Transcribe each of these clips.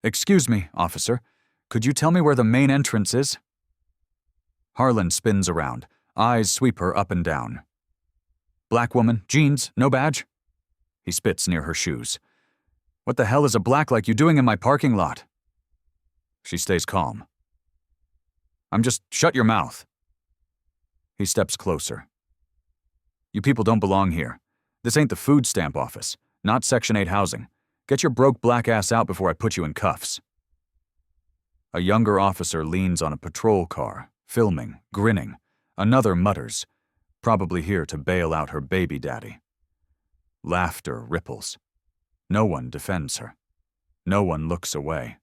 Excuse me, officer. Could you tell me where the main entrance is? Harlan spins around. Eyes sweep her up and down. Black woman, jeans, no badge? He spits near her shoes. What the hell is a black like you doing in my parking lot? She stays calm. Shut your mouth. He steps closer. You people don't belong here. This ain't the food stamp office, not Section 8 housing. Get your broke black ass out before I put you in cuffs. A younger officer leans on a patrol car, filming, grinning. Another mutters, probably here to bail out her baby daddy. Laughter ripples. No one defends her. No one looks away.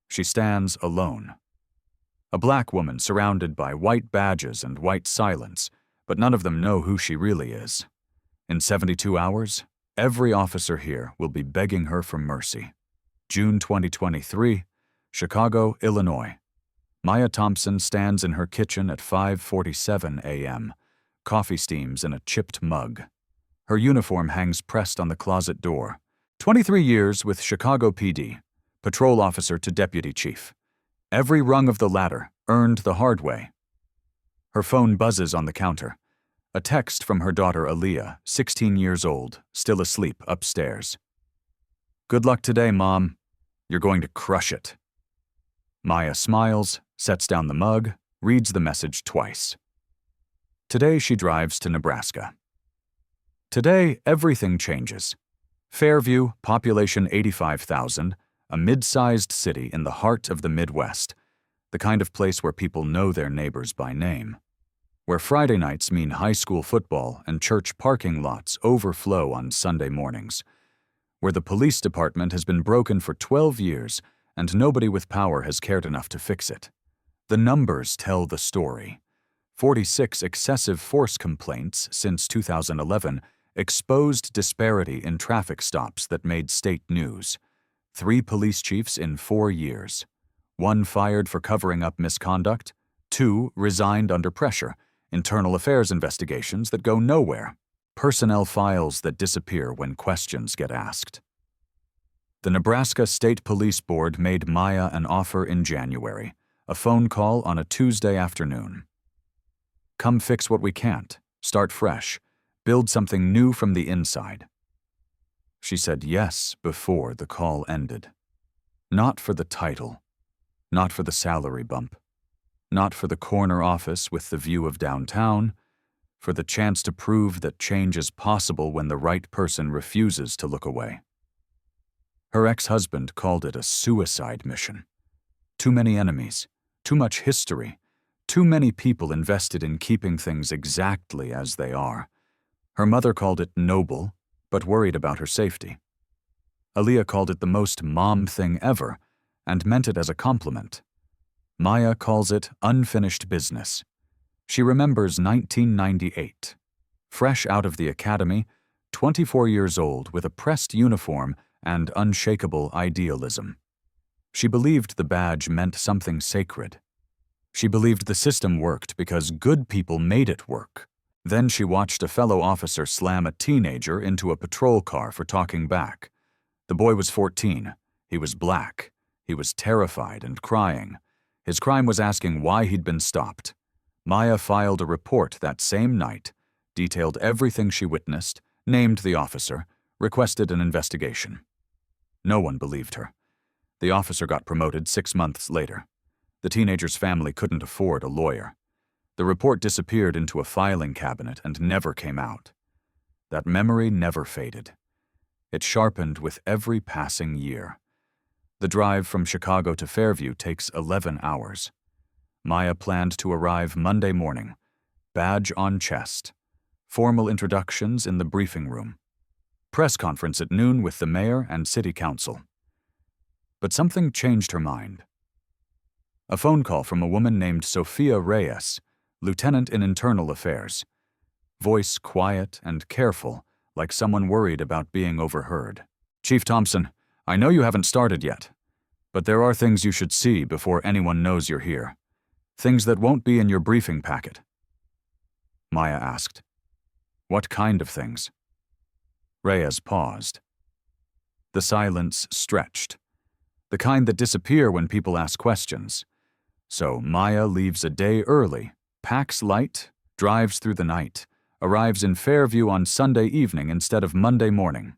She stands alone. A black woman surrounded by white badges and white silence, but none of them know who she really is. In 72 hours, every officer here will be begging her for mercy. June 2023, Chicago, Illinois. Maya Thompson stands in her kitchen at 5:47 a.m. Coffee steams in a chipped mug. Her uniform hangs pressed on the closet door. 23 years with Chicago PD, patrol officer to deputy chief. Every rung of the ladder, earned the hard way. Her phone buzzes on the counter. A text from her daughter Aaliyah, 16 years old, still asleep upstairs. Good luck today, Mom. You're going to crush it. Maya smiles, sets down the mug, reads the message twice. Today she drives to Nebraska. Today, everything changes. Fairview, population 85,000, a mid-sized city in the heart of the Midwest, the kind of place where people know their neighbors by name, where Friday nights mean high school football and church parking lots overflow on Sunday mornings, where the police department has been broken for 12 years and nobody with power has cared enough to fix it. The numbers tell the story. 46 excessive force complaints since 2011 exposed disparity in traffic stops that made state news. 3 police chiefs in 4 years. 1 fired for covering up misconduct. 2 resigned under pressure. Internal affairs investigations that go nowhere. Personnel files that disappear when questions get asked. The Nebraska State Police Board made Maya an offer in January, a phone call on a Tuesday afternoon. Come fix what we can't, start fresh, build something new from the inside. She said yes before the call ended. Not for the title, not for the salary bump, not for the corner office with the view of downtown, for the chance to prove that change is possible when the right person refuses to look away. Her ex-husband called it a suicide mission. Too many enemies, too much history, too many people invested in keeping things exactly as they are. Her mother called it noble, but worried about her safety. Aaliyah called it the most mom thing ever, and meant it as a compliment. Maya calls it unfinished business. She remembers 1998. Fresh out of the academy, 24 years old with a pressed uniform and unshakable idealism. She believed the badge meant something sacred. She believed the system worked because good people made it work. Then she watched a fellow officer slam a teenager into a patrol car for talking back. The boy was 14. He was black. He was terrified and crying. His crime was asking why he'd been stopped. Maya filed a report that same night, detailed everything she witnessed, named the officer, requested an investigation. No one believed her. The officer got promoted 6 months later. The teenager's family couldn't afford a lawyer. The report disappeared into a filing cabinet and never came out. That memory never faded. It sharpened with every passing year. The drive from Chicago to Fairview takes 11 hours. Maya planned to arrive Monday morning, badge on chest, formal introductions in the briefing room, press conference at noon with the mayor and city council. But something changed her mind. A phone call from a woman named Sophia Reyes, lieutenant in internal affairs. Voice quiet and careful, like someone worried about being overheard. Chief Thompson, I know you haven't started yet, but there are things you should see before anyone knows you're here. Things that won't be in your briefing packet. Maya asked. What kind of things? Reyes paused. The silence stretched. the kind that disappear when people ask questions. So Maya leaves a day early, packs light, drives through the night, arrives in Fairview on Sunday evening instead of Monday morning.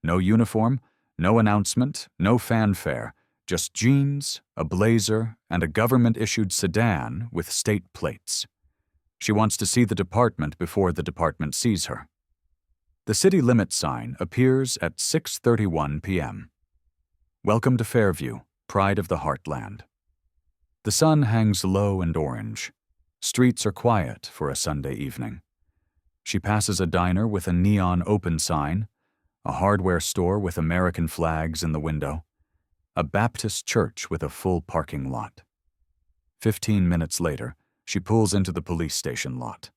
No uniform, no announcement, no fanfare, just jeans, a blazer, and a government-issued sedan with state plates. She wants to see the department before the department sees her. The city limit sign appears at 6:31 p.m. Welcome to Fairview, pride of the heartland. The sun hangs low and orange. Streets are quiet for a Sunday evening. She passes a diner with a neon open sign, a hardware store with American flags in the window, a Baptist church with a full parking lot. 15 minutes later, she pulls into the police station lot.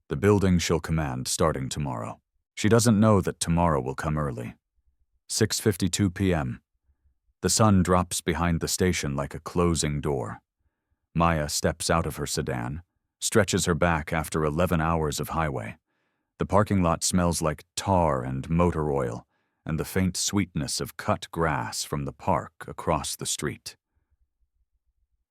The building she'll command starting tomorrow. She doesn't know that tomorrow will come early. 6:52 p.m. The sun drops behind the station like a closing door. Maya steps out of her sedan, stretches her back after 11 hours of highway. The parking lot smells like tar and motor oil, and the faint sweetness of cut grass from the park across the street.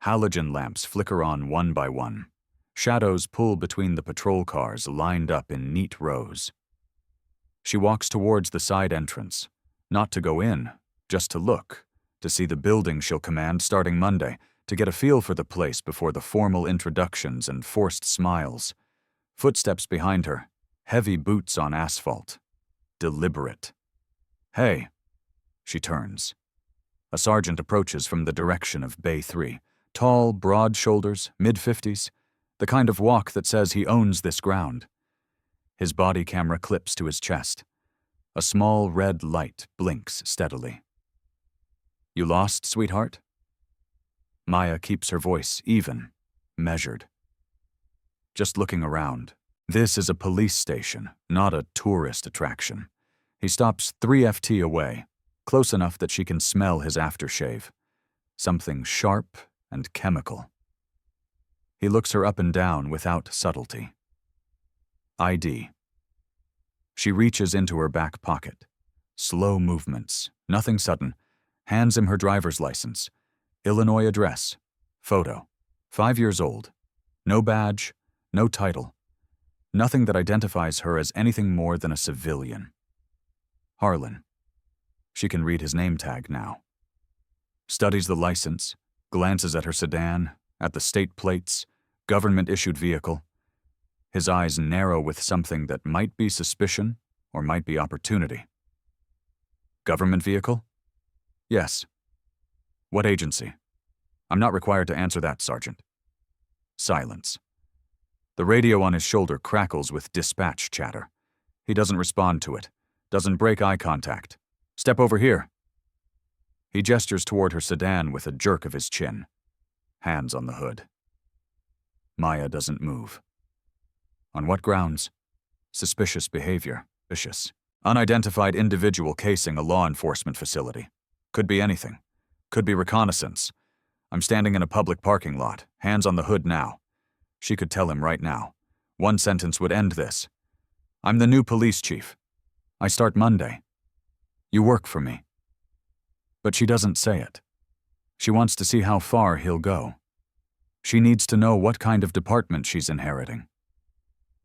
Halogen lamps flicker on one by one. Shadows pull between the patrol cars lined up in neat rows. She walks towards the side entrance, not to go in, just to look, to see the building she'll command starting Monday, to get a feel for the place before the formal introductions and forced smiles. Footsteps behind her, heavy boots on asphalt. Deliberate. Hey. She turns. A sergeant approaches from the direction of Bay 3. Tall, broad shoulders, mid-50s, the kind of walk that says he owns this ground. His body camera clips to his chest. A small red light blinks steadily. You lost, sweetheart? Maya keeps her voice even, measured. Just looking around. This is a police station, not a tourist attraction. He stops 3 FT away, close enough that she can smell his aftershave. Something sharp and chemical. He looks her up and down without subtlety. ID. She reaches into her back pocket. Slow movements, nothing sudden. Hands him her driver's license. Illinois address. Photo. 5 years old. No badge, no title. Nothing that identifies her as anything more than a civilian. Harlan. She can read his name tag now. Studies the license, glances at her sedan, at the state plates, government-issued vehicle. His eyes narrow with something that might be suspicion or might be opportunity. Government vehicle? Yes. What agency? I'm not required to answer that, Sergeant. Silence. The radio on his shoulder crackles with dispatch chatter. He doesn't respond to it, doesn't break eye contact. Step over here. He gestures toward her sedan with a jerk of his chin. Hands on the hood. Maya doesn't move. On what grounds? Suspicious behavior. Vicious. Unidentified individual casing a law enforcement facility. Could be anything. Could be reconnaissance. I'm standing in a public parking lot, hands on the hood now. She could tell him right now. One sentence would end this. I'm the new police chief. I start Monday. You work for me. But she doesn't say it. She wants to see how far he'll go. She needs to know what kind of department she's inheriting.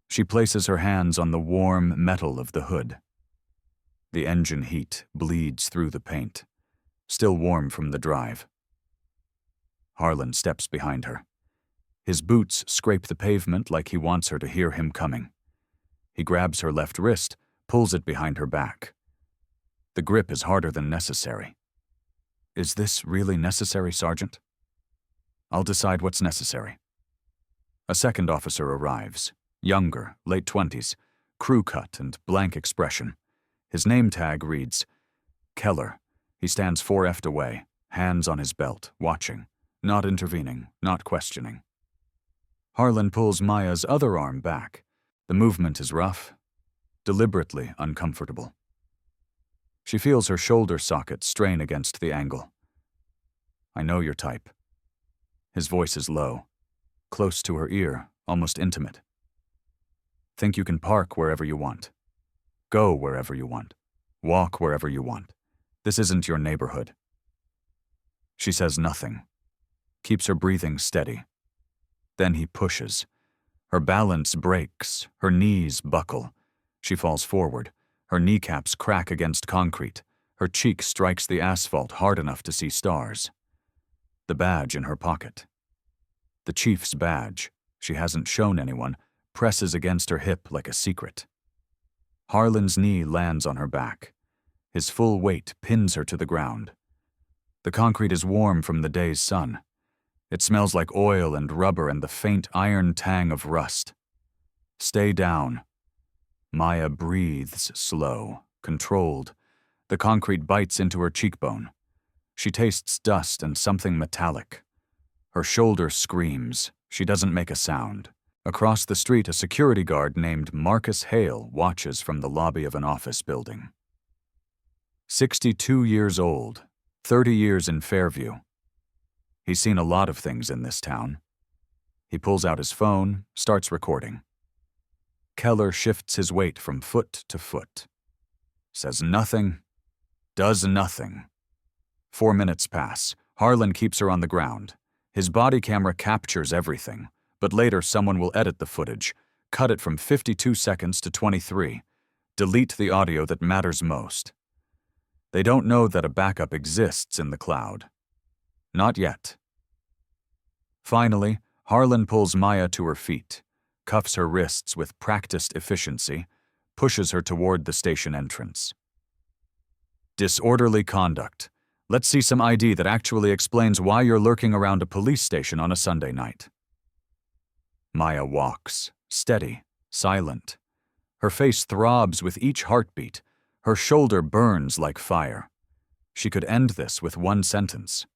She places her hands on the warm metal of the hood. The engine heat bleeds through the paint, still warm from the drive. Harlan steps behind her. His boots scrape the pavement like he wants her to hear him coming. He grabs her left wrist, pulls it behind her back. The grip is harder than necessary. Is this really necessary, Sergeant? I'll decide what's necessary. A second officer arrives, younger, late 20s, crew cut and blank expression. His name tag reads, Keller. He stands 4F'd away, hands on his belt, watching, not intervening, not questioning. Harlan pulls Maya's other arm back. The movement is rough, deliberately uncomfortable. She feels her shoulder socket strain against the angle. I know your type. His voice is low, close to her ear, almost intimate. Think you can park wherever you want. Go wherever you want. Walk wherever you want. This isn't your neighborhood. She says nothing, keeps her breathing steady. Then he pushes. Her balance breaks, her knees buckle. She falls forward. Her kneecaps crack against concrete. Her cheek strikes the asphalt hard enough to see stars. The badge in her pocket. The chief's badge, she hasn't shown anyone, presses against her hip like a secret. Harlan's knee lands on her back. His full weight pins her to the ground. The concrete is warm from the day's sun. It smells like oil and rubber and the faint iron tang of rust. Stay down. Maya breathes slow, controlled. The concrete bites into her cheekbone. She tastes dust and something metallic. Her shoulder screams. She doesn't make a sound. Across the street, a security guard named Marcus Hale watches from the lobby of an office building. 62 years old, 30 years in Fairview. He's seen a lot of things in this town. He pulls out his phone, starts recording. Keller shifts his weight from foot to foot. Says nothing, does nothing. 4 minutes pass. Harlan keeps her on the ground. His body camera captures everything, but later someone will edit the footage, cut it from 52 seconds to 23, delete the audio that matters most. They don't know that a backup exists in the cloud. Not yet. Finally, Harlan pulls Maya to her feet, cuffs her wrists with practiced efficiency, pushes her toward the station entrance. Disorderly conduct. Let's see some ID that actually explains why you're lurking around a police station on a Sunday night. Maya walks, steady, silent. Her face throbs with each heartbeat. Her shoulder burns like fire. She could end this with one sentence.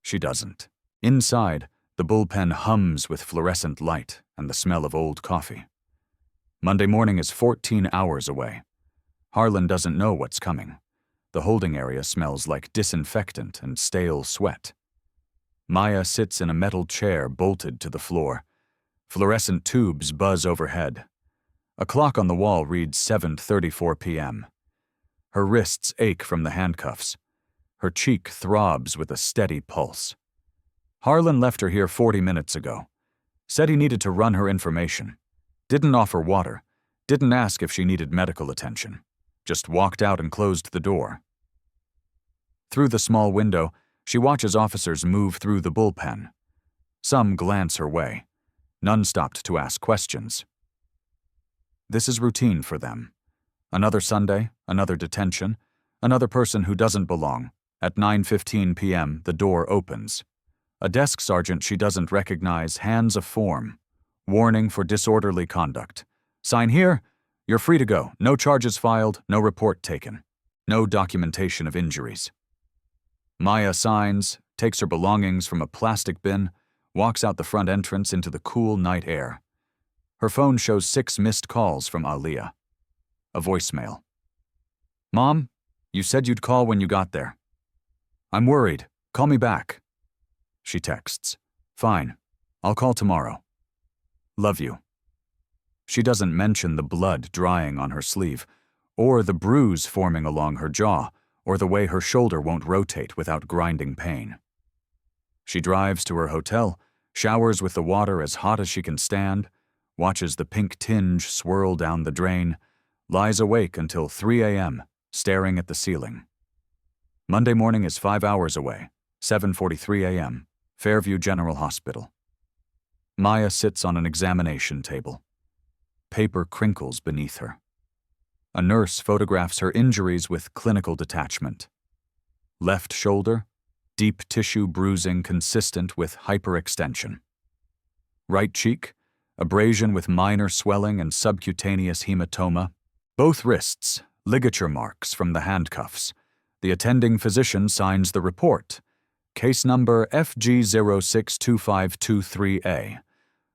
She doesn't. Inside, the bullpen hums with fluorescent light and the smell of old coffee. Monday morning is 14 hours away. Harlan doesn't know what's coming. The holding area smells like disinfectant and stale sweat. Maya sits in a metal chair bolted to the floor. Fluorescent tubes buzz overhead. A clock on the wall reads 7:34 p.m. Her wrists ache from the handcuffs. Her cheek throbs with a steady pulse. Harlan left her here 40 minutes ago. Said he needed to run her information. Didn't offer water. Didn't ask if she needed medical attention. Just walked out and closed the door. Through the small window, she watches officers move through the bullpen. Some glance her way. None stopped to ask questions. This is routine for them. Another Sunday, another detention, another person who doesn't belong. At 9:15 p.m., the door opens. A desk sergeant she doesn't recognize hands a form. Warning for disorderly conduct. Sign here. You're free to go. No charges filed, no report taken. No documentation of injuries. Maya signs, takes her belongings from a plastic bin, walks out the front entrance into the cool night air. Her phone shows 6 missed calls from Aliyah. A voicemail. Mom, you said you'd call when you got there. I'm worried. Call me back. She texts. Fine. I'll call tomorrow. Love you. She doesn't mention the blood drying on her sleeve, or the bruise forming along her jaw, or the way her shoulder won't rotate without grinding pain. She drives to her hotel, showers with the water as hot as she can stand, watches the pink tinge swirl down the drain, lies awake until 3 a.m., staring at the ceiling. Monday morning is 5 hours away, 7:43 a.m., Fairview General Hospital. Maya sits on an examination table. Paper crinkles beneath her. A nurse photographs her injuries with clinical detachment. Left shoulder, deep tissue bruising consistent with hyperextension. Right cheek, abrasion with minor swelling and subcutaneous hematoma. Both wrists, ligature marks from the handcuffs. The attending physician signs the report. Case number FG062523A.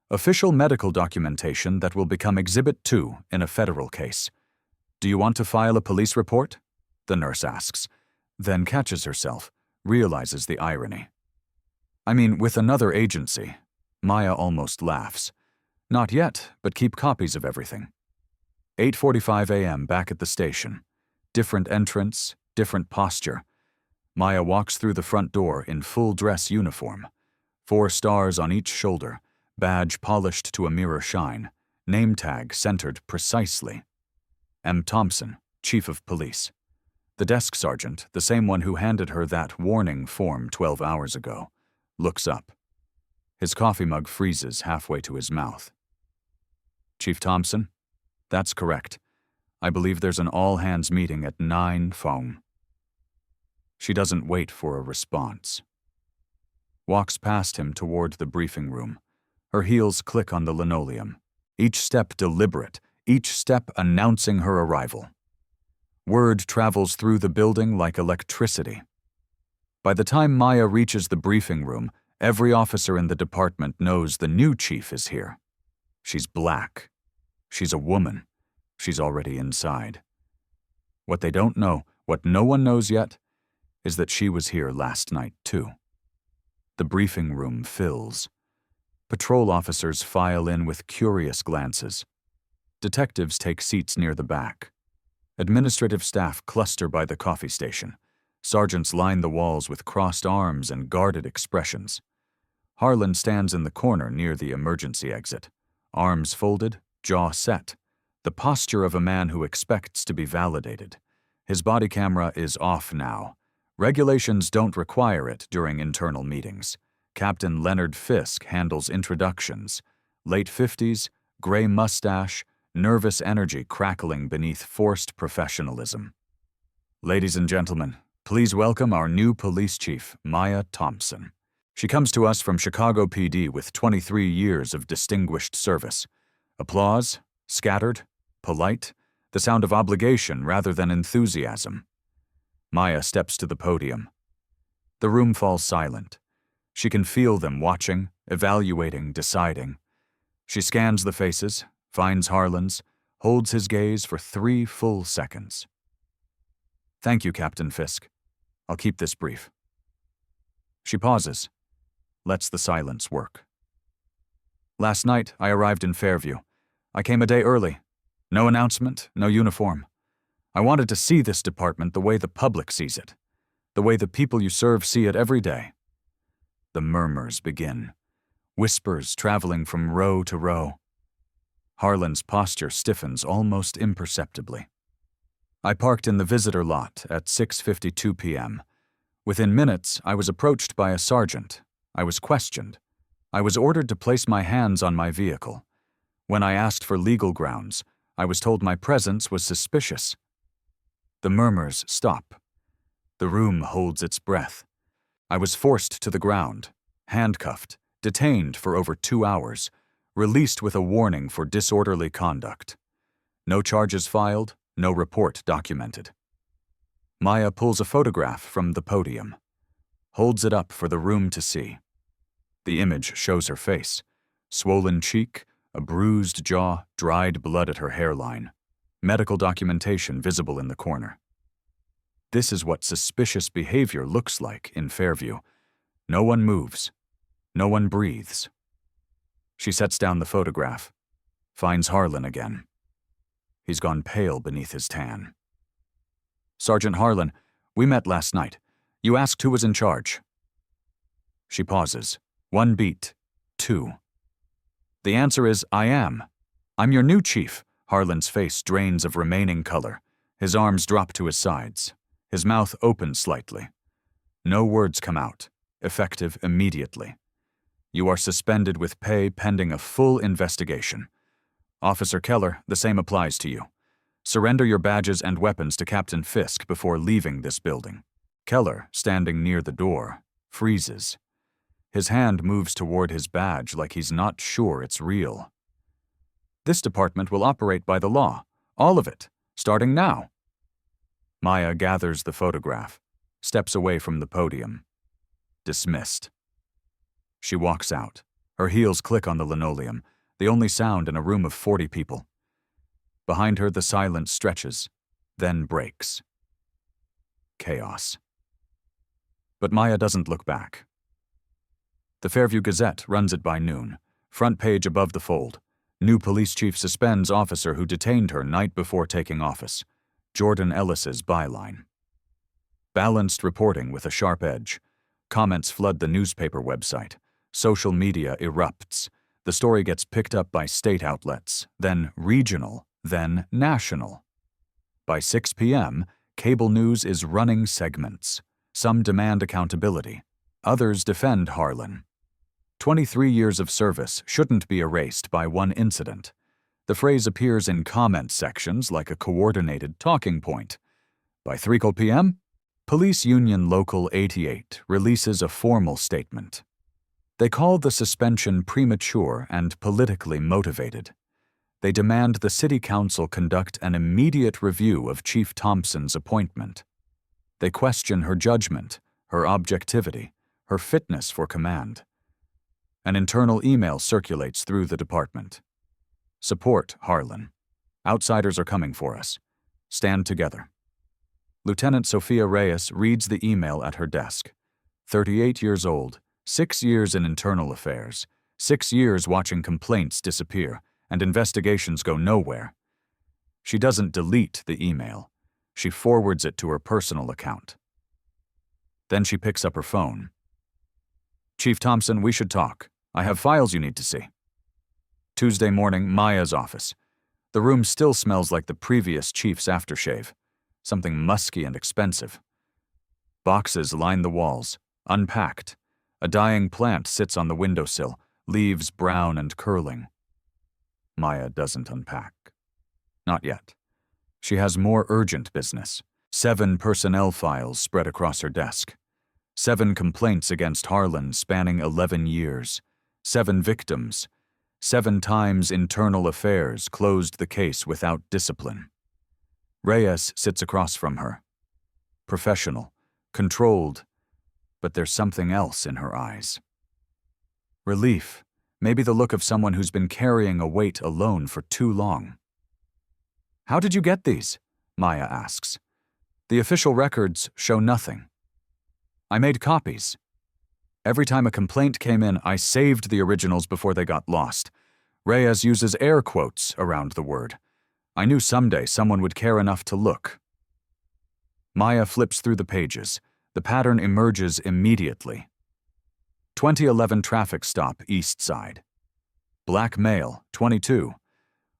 Official medical documentation that will become Exhibit 2 in a federal case. Do you want to file a police report? The nurse asks, then catches herself, realizes the irony. I mean, with another agency. Maya almost laughs. Not yet, but keep copies of everything. 8:45 a.m. back at the station. Different entrance, different posture. Maya walks through the front door in full dress uniform. 4 stars on each shoulder, badge polished to a mirror shine, name tag centered precisely. M. Thompson, Chief of Police. The desk sergeant, the same one who handed her that warning form 12 hours ago, looks up. His coffee mug freezes halfway to his mouth. Chief Thompson? That's correct. I believe there's an all-hands meeting at 9 phone. She doesn't wait for a response. Walks past him toward the briefing room. Her heels click on the linoleum. Each step deliberate, each step announcing her arrival. Word travels through the building like electricity. By the time Maya reaches the briefing room, every officer in the department knows the new chief is here. She's black. She's a woman. She's already inside. What they don't know, what no one knows yet, is that she was here last night too. The briefing room fills. Patrol officers file in with curious glances. Detectives take seats near the back. Administrative staff cluster by the coffee station. Sergeants line the walls with crossed arms and guarded expressions. Harlan stands in the corner near the emergency exit. Arms folded, jaw set. The posture of a man who expects to be validated. His body camera is off now. Regulations don't require it during internal meetings. Captain Leonard Fisk handles introductions. Late 50s, gray mustache, nervous energy crackling beneath forced professionalism. Ladies and gentlemen, please welcome our new police chief, Maya Thompson. She comes to us from Chicago PD with 23 years of distinguished service. Applause, scattered, polite, the sound of obligation rather than enthusiasm. Maya steps to the podium. The room falls silent. She can feel them watching, evaluating, deciding. She scans the faces, finds Harlan's, holds his gaze for 3 full seconds. Thank you, Captain Fisk. I'll keep this brief. She pauses, lets the silence work. Last night, I arrived in Fairview. I came a day early. No announcement, no uniform. I wanted to see this department the way the public sees it, the way the people you serve see it every day. The murmurs begin, whispers traveling from row to row. Harlan's posture stiffens almost imperceptibly. I parked in the visitor lot at 6:52 p.m. Within minutes, I was approached by a sergeant. I was questioned. I was ordered to place my hands on my vehicle. When I asked for legal grounds, I was told my presence was suspicious. The murmurs stop. The room holds its breath. I was forced to the ground, handcuffed, detained for over 2 hours, released with a warning for disorderly conduct. No charges filed, no report documented. Maya pulls a photograph from the podium, holds it up for the room to see. The image shows her face, swollen cheek, a bruised jaw, dried blood at her hairline, medical documentation visible in the corner. This is what suspicious behavior looks like in Fairview. No one moves. No one breathes. She sets down the photograph, finds Harlan again. He's gone pale beneath his tan. Sergeant Harlan, we met last night. You asked who was in charge. She pauses. 1 beat. 2. The answer is, I am. I'm your new chief. Harlan's face drains of remaining color. His arms drop to his sides. His mouth opens slightly. No words come out, effective immediately. You are suspended with pay pending a full investigation. Officer Keller, the same applies to you. Surrender your badges and weapons to Captain Fisk before leaving this building. Keller, standing near the door, freezes. His hand moves toward his badge like he's not sure it's real. This department will operate by the law, all of it, starting now. Maya gathers the photograph, steps away from the podium. Dismissed. She walks out. Her heels click on the linoleum, the only sound in a room of 40 people. Behind her, the silence stretches, then breaks. Chaos. But Maya doesn't look back. The Fairview Gazette runs it by noon, front page above the fold. New police chief suspends officer who detained her night before taking office. Jordan Ellis's byline. Balanced reporting with a sharp edge. Comments flood the newspaper website. Social media erupts. The story gets picked up by state outlets, then regional, then national. By 6 p.m., cable news is running segments. Some demand accountability. Others defend Harlan. 23 years of service shouldn't be erased by one incident. The phrase appears in comment sections like a coordinated talking point. By 3 p.m., Police Union Local 88 releases a formal statement. They call the suspension premature and politically motivated. They demand the City Council conduct an immediate review of Chief Thompson's appointment. They question her judgment, her objectivity, her fitness for command. An internal email circulates through the department. Support Harlan. Outsiders are coming for us. Stand together. Lieutenant Sophia Reyes reads the email at her desk. 38 years old, 6 years in internal affairs, 6 years watching complaints disappear and investigations go nowhere. She doesn't delete the email. She forwards it to her personal account. Then she picks up her phone. Chief Thompson, we should talk. I have files you need to see. Tuesday morning, Maya's office. The room still smells like the previous chief's aftershave. Something musky and expensive. Boxes line the walls, unpacked. A dying plant sits on the windowsill, leaves brown and curling. Maya doesn't unpack. Not yet. She has more urgent business. 7 personnel files spread across her desk. 7 complaints against Harlan spanning 11 years. 7 victims. 7 times Internal Affairs closed the case without discipline. Reyes sits across from her. Professional, controlled, but there's something else in her eyes. Relief, maybe the look of someone who's been carrying a weight alone for too long. How did you get these? Maya asks. The official records show nothing. I made copies. Every time a complaint came in, I saved the originals before they got lost. Reyes uses air quotes around the word. I knew someday someone would care enough to look. Maya flips through the pages. The pattern emerges immediately. 2011 traffic stop, East Side. Black male, 22.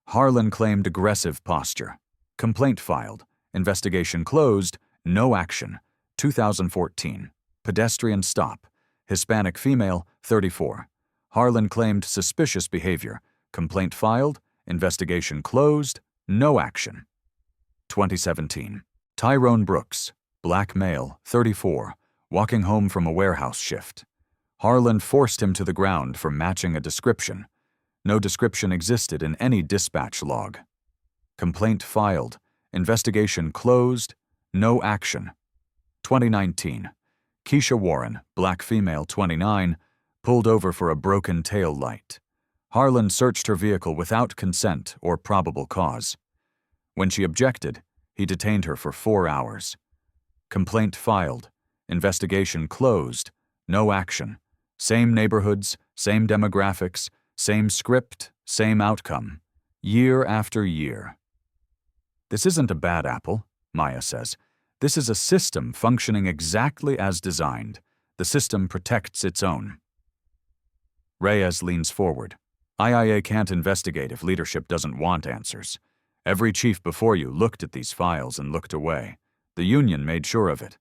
Harlan claimed aggressive posture. Complaint filed. Investigation closed. No action. 2014. Pedestrian stop. Hispanic female, 34. Harlan claimed suspicious behavior. Complaint filed. Investigation closed. No action. 2017. Tyrone Brooks. Black male, 34. Walking home from a warehouse shift. Harlan forced him to the ground for matching a description. No description existed in any dispatch log. Complaint filed. Investigation closed. No action. 2019. Keisha Warren, black female, 29, pulled over for a broken tail light. Harlan searched her vehicle without consent or probable cause. When she objected, he detained her for 4 hours. Complaint filed. Investigation closed. No action. Same neighborhoods, same demographics, same script, same outcome. Year after year. This isn't a bad apple, Maya says. This is a system functioning exactly as designed. The system protects its own. Reyes leans forward. IIA can't investigate if leadership doesn't want answers. Every chief before you looked at these files and looked away. The union made sure of it.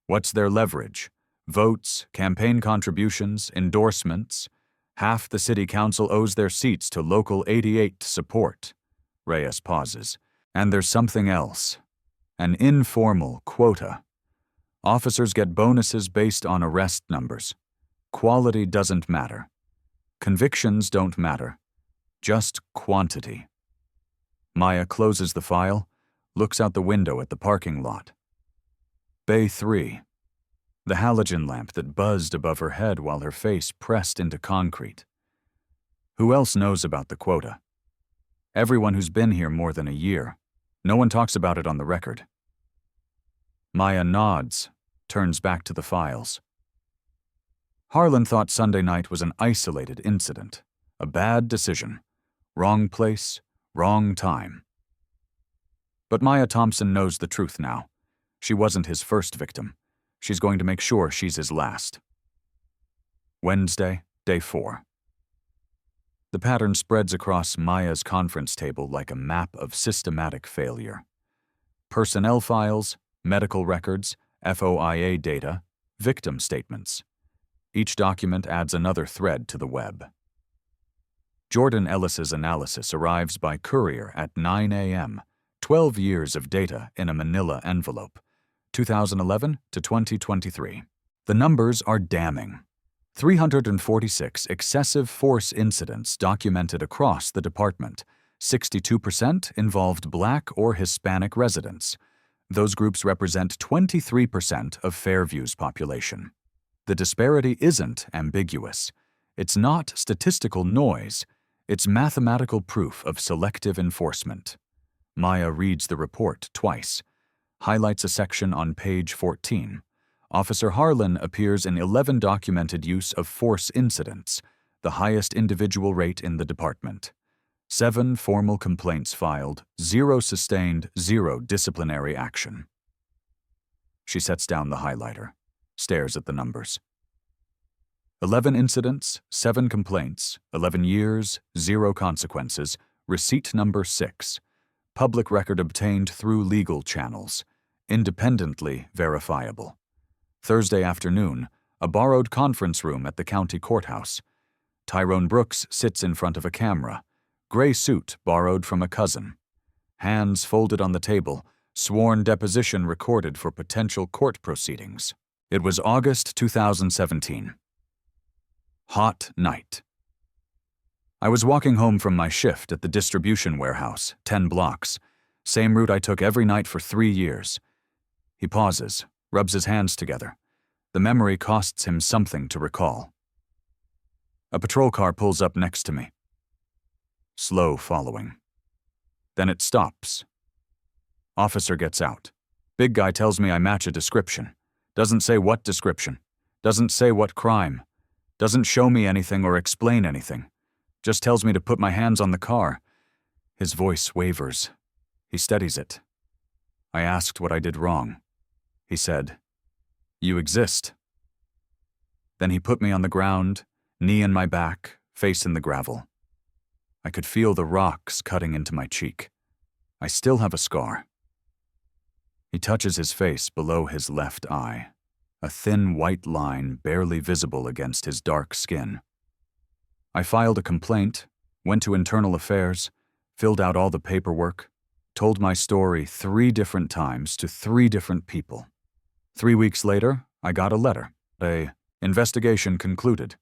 What's their leverage? Votes, campaign contributions, endorsements. Half the city council owes their seats to Local 88 support. Reyes pauses. And there's something else. An informal quota. Officers get bonuses based on arrest numbers. Quality doesn't matter. Convictions don't matter. Just quantity. Maya closes the file, looks out the window at the parking lot. Bay 3. The halogen lamp that buzzed above her head while her face pressed into concrete. Who else knows about the quota? Everyone who's been here more than a year. No one talks about it on the record. Maya nods, turns back to the files. Harlan thought Sunday night was an isolated incident, a bad decision, wrong place, wrong time. But Maya Thompson knows the truth now. She wasn't his first victim. She's going to make sure she's his last. Wednesday, day 4. The pattern spreads across Maya's conference table like a map of systematic failure. Personnel files, medical records, FOIA data, victim statements. Each document adds another thread to the web. Jordan Ellis's analysis arrives by courier at 9 a.m., 12 years of data in a manila envelope, 2011 to 2023. The numbers are damning. 346 excessive force incidents documented across the department. 62% involved Black or Hispanic residents. Those groups represent 23% of Fairview's population. The disparity isn't ambiguous. It's not statistical noise. It's mathematical proof of selective enforcement. Maya reads the report twice, highlights a section on page 14. Officer Harlan appears in 11 documented use of force incidents, the highest individual rate in the department. 7 formal complaints filed, 0 sustained, 0 disciplinary action. She sets down the highlighter, stares at the numbers. 11 incidents, 7 complaints, 11 years, 0 consequences, receipt number 6. Public record obtained through legal channels, independently verifiable. Thursday afternoon, a borrowed conference room at the county courthouse. Tyrone Brooks sits in front of a camera, gray suit borrowed from a cousin. Hands folded on the table, sworn deposition recorded for potential court proceedings. It was August 2017. Hot night. I was walking home from my shift at the distribution warehouse, 10 blocks, same route I took every night for 3 years. He pauses, rubs his hands together. The memory costs him something to recall. A patrol car pulls up next to me. Slow following. Then it stops. Officer gets out. Big guy tells me I match a description. Doesn't say what description. Doesn't say what crime. Doesn't show me anything or explain anything. Just tells me to put my hands on the car. His voice wavers. He steadies it. I asked what I did wrong. He said, "You exist." Then he put me on the ground, knee in my back, face in the gravel. I could feel the rocks cutting into my cheek. I still have a scar. He touches his face below his left eye, a thin white line barely visible against his dark skin. I filed a complaint, went to Internal Affairs, filled out all the paperwork, told my story 3 different times to 3 different people. 3 weeks later, I got a letter. Investigation concluded.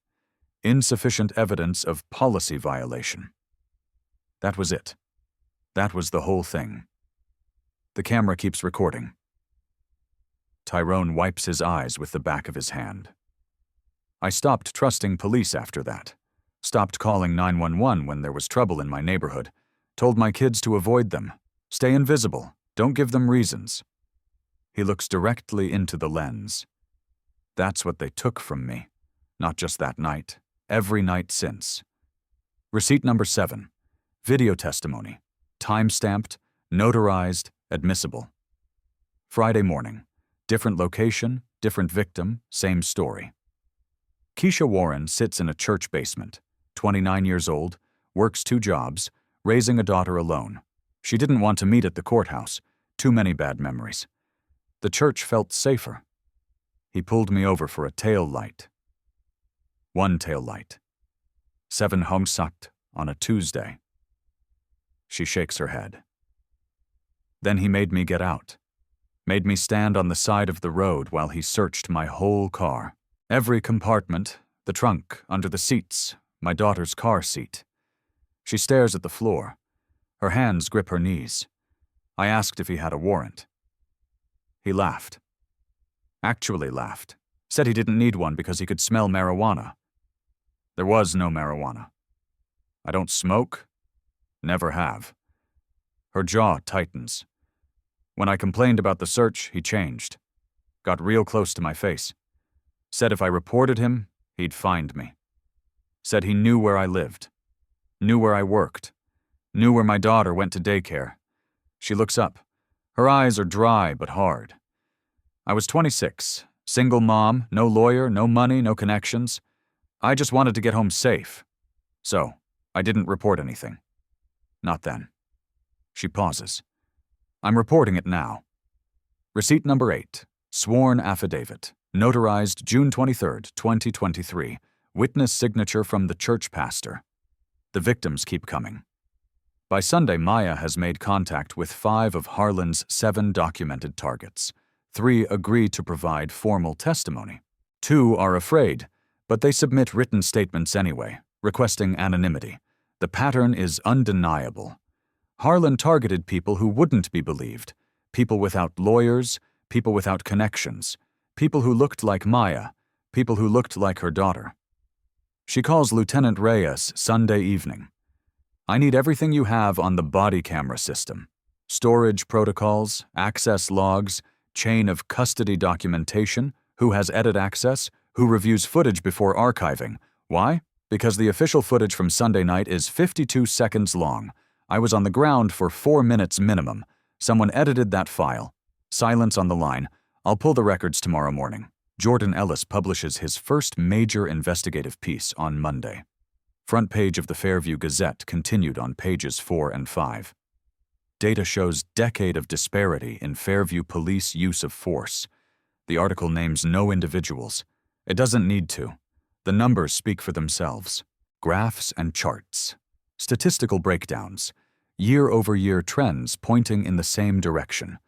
Insufficient evidence of policy violation. That was it. That was the whole thing. The camera keeps recording. Tyrone wipes his eyes with the back of his hand. I stopped trusting police after that. Stopped calling 911 when there was trouble in my neighborhood. Told my kids to avoid them. Stay invisible. Don't give them reasons. He looks directly into the lens. That's what they took from me. Not just that night. Every night since. Receipt number 7. Video testimony. Time-stamped, notarized, admissible. Friday morning. Different location, different victim, same story. Keisha Warren sits in a church basement. 29 years old, works 2 jobs, raising a daughter alone. She didn't want to meet at the courthouse. Too many bad memories. The church felt safer. He pulled me over for a tail light. 1 tail light. 7 Hongsakt on a Tuesday. She shakes her head. Then he made me get out. Made me stand on the side of the road while he searched my whole car. Every compartment, the trunk, under the seats, my daughter's car seat. She stares at the floor. Her hands grip her knees. I asked if he had a warrant. He laughed. Actually laughed. Said he didn't need one because he could smell marijuana. There was no marijuana. I don't smoke. Never have. Her jaw tightens. When I complained about the search, he changed. Got real close to my face. Said if I reported him, he'd find me. Said he knew where I lived. Knew where I worked. Knew where my daughter went to daycare. She looks up. Her eyes are dry but hard. I was 26, single mom, no lawyer, no money, no connections. I just wanted to get home safe. So, I didn't report anything. Not then. She pauses. I'm reporting it now. Receipt number 8. Sworn affidavit. Notarized June 23, 2023. Witness signature from the church pastor. The victims keep coming. By Sunday, Maya has made contact with 5 of Harlan's 7 documented targets. 3 agree to provide formal testimony. 2 are afraid, but they submit written statements anyway, requesting anonymity. The pattern is undeniable. Harlan targeted people who wouldn't be believed, people without lawyers, people without connections, people who looked like Maya, people who looked like her daughter. She calls Lieutenant Reyes Sunday evening. I need everything you have on the body camera system. Storage protocols, access logs, chain of custody documentation, who has edit access, who reviews footage before archiving. Why? Because the official footage from Sunday night is 52 seconds long. I was on the ground for 4 minutes minimum. Someone edited that file. Silence on the line. I'll pull the records tomorrow morning. Jordan Ellis publishes his first major investigative piece on Monday. Front page of the Fairview Gazette continued on pages 4 and 5. Data shows decade of disparity in Fairview police use of force. The article names no individuals. It doesn't need to. The numbers speak for themselves. Graphs and charts. Statistical breakdowns. Year-over-year trends pointing in the same direction.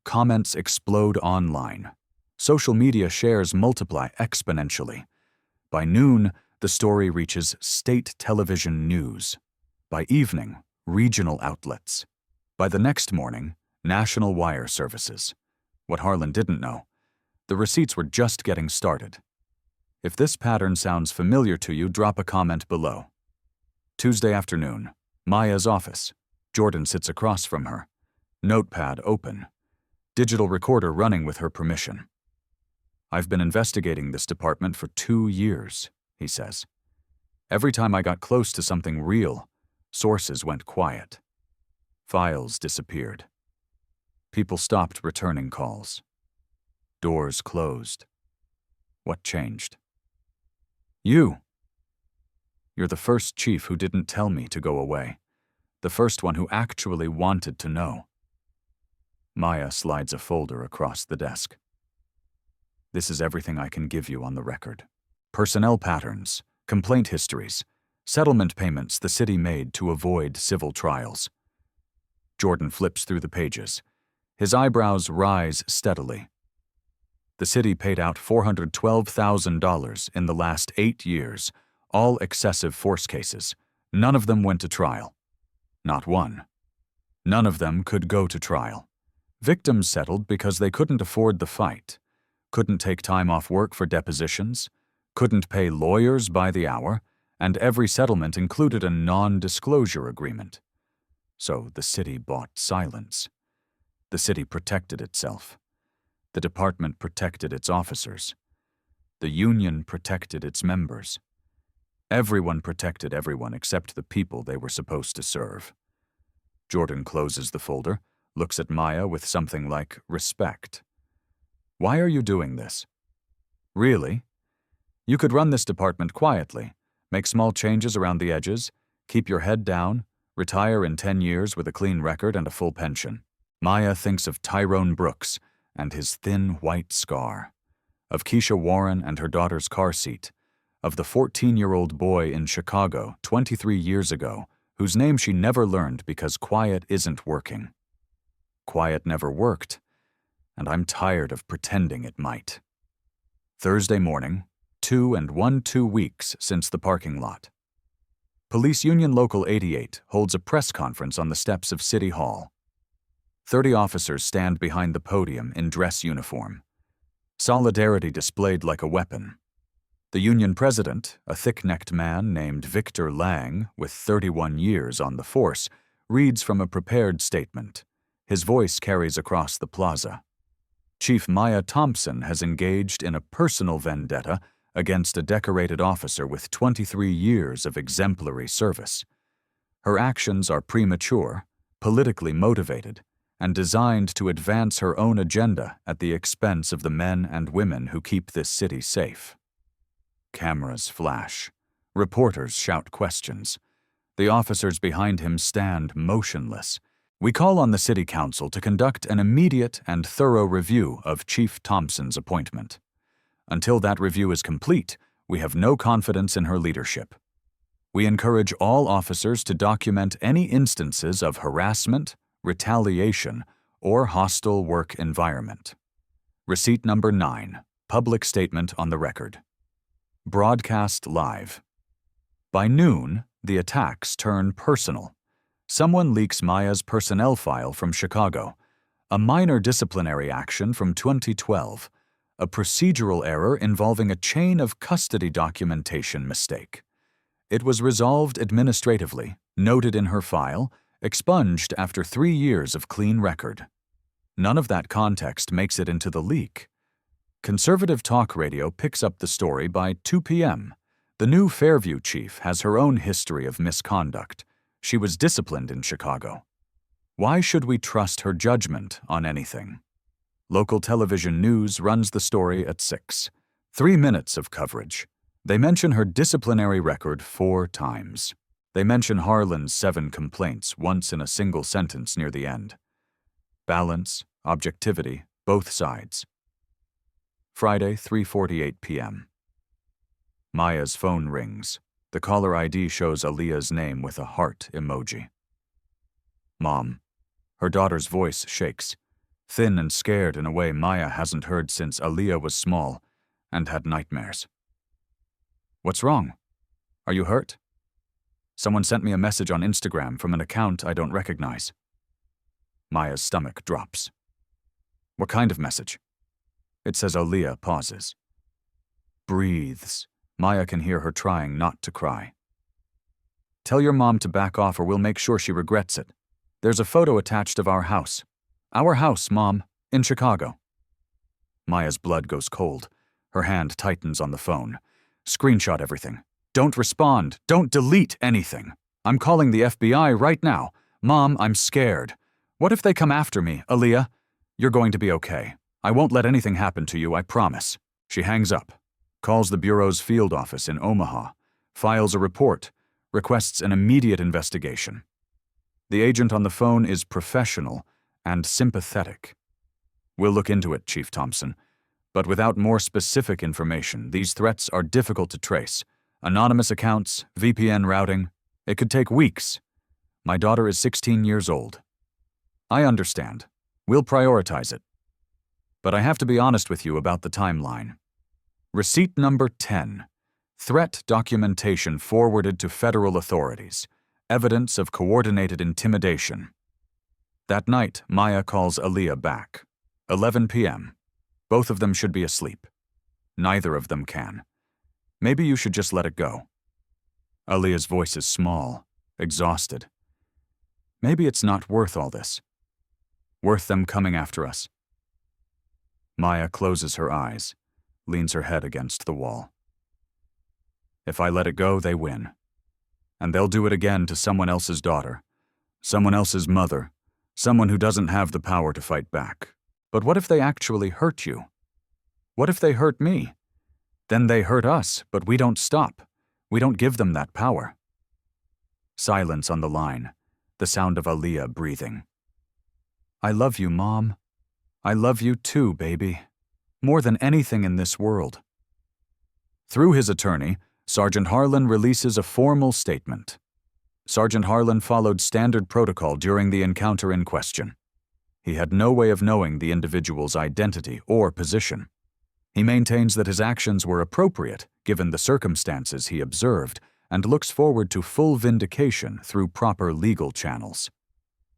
Comments explode online. Social media shares multiply exponentially. By noon, the story reaches state television news. By evening, regional outlets. By the next morning, national wire services. What Harlan didn't know, the receipts were just getting started. If this pattern sounds familiar to you, drop a comment below. Tuesday afternoon, Maya's office. Jordan sits across from her. Notepad open. Digital recorder running with her permission. I've been investigating this department for 2 years, he says. Every time I got close to something real, sources went quiet. Files disappeared. People stopped returning calls. Doors closed. What changed? You. You're the first chief who didn't tell me to go away. The first one who actually wanted to know. Maya slides a folder across the desk. This is everything I can give you on the record. Personnel patterns, complaint histories, settlement payments the city made to avoid civil trials. Jordan flips through the pages. His eyebrows rise steadily. The city paid out $412,000 in the last 8 years, all excessive force cases. None of them went to trial. Not one. None of them could go to trial. Victims settled because they couldn't afford the fight, couldn't take time off work for depositions, couldn't pay lawyers by the hour, and every settlement included a non-disclosure agreement. So the city bought silence. The city protected itself. The department protected its officers. The union protected its members. Everyone protected everyone except the people they were supposed to serve. Jordan closes the folder, looks at Maya with something like respect. Why are you doing this? Really? You could run this department quietly, make small changes around the edges, keep your head down, retire in 10 years with a clean record and a full pension. Maya thinks of Tyrone Brooks and his thin white scar, of Keisha Warren and her daughter's car seat, of the 14-year-old boy in Chicago 23 years ago whose name she never learned because quiet isn't working. Quiet never worked, and I'm tired of pretending it might. Thursday morning, 2 weeks since the parking lot. Police Union Local 88 holds a press conference on the steps of City Hall. 30 officers stand behind the podium in dress uniform. Solidarity displayed like a weapon. The union president, a thick-necked man named Victor Lang, with 31 years on the force, reads from a prepared statement. His voice carries across the plaza. Chief Maya Thompson has engaged in a personal vendetta against a decorated officer with 23 years of exemplary service. Her actions are premature, politically motivated, and designed to advance her own agenda at the expense of the men and women who keep this city safe. Cameras flash. Reporters shout questions. The officers behind him stand motionless. We call on the City Council to conduct an immediate and thorough review of Chief Thompson's appointment. Until that review is complete, we have no confidence in her leadership. We encourage all officers to document any instances of harassment, retaliation, or hostile work environment. Receipt number 9. Public statement on the record. Broadcast live. By noon, the attacks turn personal. Someone leaks Maya's personnel file from Chicago, a minor disciplinary action from 2012, a procedural error involving a chain of custody documentation mistake. It was resolved administratively, noted in her file, expunged after 3 years of clean record. None of that context makes it into the leak. Conservative talk radio picks up the story by 2 p.m. The new Fairview chief has her own history of misconduct. She was disciplined in Chicago. Why should we trust her judgment on anything? Local television news runs the story at 6. 3 minutes of coverage. They mention her disciplinary record 4 times. They mention Harlan's 7 complaints once in a single sentence near the end. Balance, objectivity, both sides. Friday, 3:48 p.m. Maya's phone rings. The caller ID shows Aaliyah's name with a heart emoji. Mom. Her daughter's voice shakes, thin and scared in a way Maya hasn't heard since Aaliyah was small and had nightmares. What's wrong? Are you hurt? Someone sent me a message on Instagram from an account I don't recognize. Maya's stomach drops. What kind of message? It says Aaliyah pauses. Breathes. Maya can hear her trying not to cry. Tell your mom to back off or we'll make sure she regrets it. There's a photo attached of our house. Our house, Mom, in Chicago. Maya's blood goes cold. Her hand tightens on the phone. Screenshot everything. Don't respond. Don't delete anything. I'm calling the FBI right now. Mom, I'm scared. What if they come after me, Aaliyah? You're going to be okay. I won't let anything happen to you, I promise. She hangs up, calls the Bureau's field office in Omaha, files a report, requests an immediate investigation. The agent on the phone is professional and sympathetic. We'll look into it, Chief Thompson, but without more specific information, these threats are difficult to trace. Anonymous accounts, VPN routing, it could take weeks. My daughter is 16 years old. I understand. We'll prioritize it. But I have to be honest with you about the timeline. Receipt number 10. Threat documentation forwarded to federal authorities. Evidence of coordinated intimidation. That night, Maya calls Aaliyah back. 11 p.m. Both of them should be asleep. Neither of them can. Maybe you should just let it go. Aaliyah's voice is small, exhausted. Maybe it's not worth all this. Worth them coming after us. Maya closes her eyes, leans her head against the wall. If I let it go, they win. And they'll do it again to someone else's daughter, someone else's mother, someone who doesn't have the power to fight back. But what if they actually hurt you? What if they hurt me? Then they hurt us, but we don't stop. We don't give them that power. Silence on the line, the sound of Aaliyah breathing. I love you, Mom. I love you too, baby. More than anything in this world. Through his attorney, Sergeant Harlan releases a formal statement. Sergeant Harlan followed standard protocol during the encounter in question. He had no way of knowing the individual's identity or position. He maintains that his actions were appropriate given the circumstances he observed and looks forward to full vindication through proper legal channels.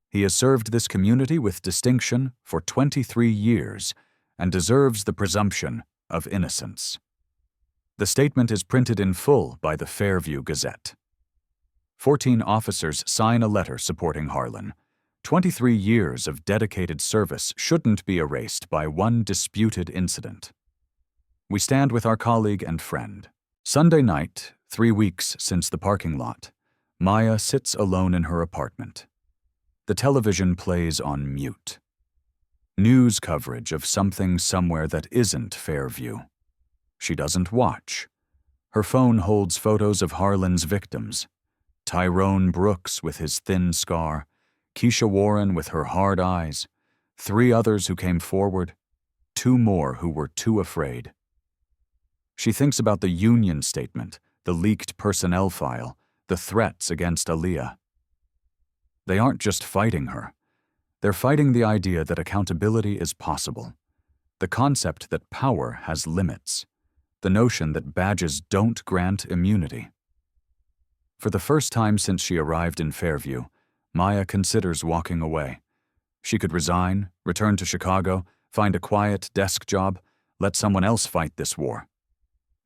He has served this community with distinction for 23 years and deserves the presumption of innocence. The statement is printed in full by the Fairview Gazette. 14 officers sign a letter supporting Harlan. 23 years of dedicated service shouldn't be erased by one disputed incident. We stand with our colleague and friend. Sunday night, 3 weeks since the parking lot, Maya sits alone in her apartment. The television plays on mute. News coverage of something somewhere that isn't Fairview. She doesn't watch. Her phone holds photos of Harlan's victims. Tyrone Brooks with his thin scar, Keisha Warren with her hard eyes, 3 others who came forward, 2 more who were too afraid. She thinks about the union statement, the leaked personnel file, the threats against Aaliyah. They aren't just fighting her. They're fighting the idea that accountability is possible, the concept that power has limits, the notion that badges don't grant immunity. For the first time since she arrived in Fairview, Maya considers walking away. She could resign, return to Chicago, find a quiet desk job, let someone else fight this war.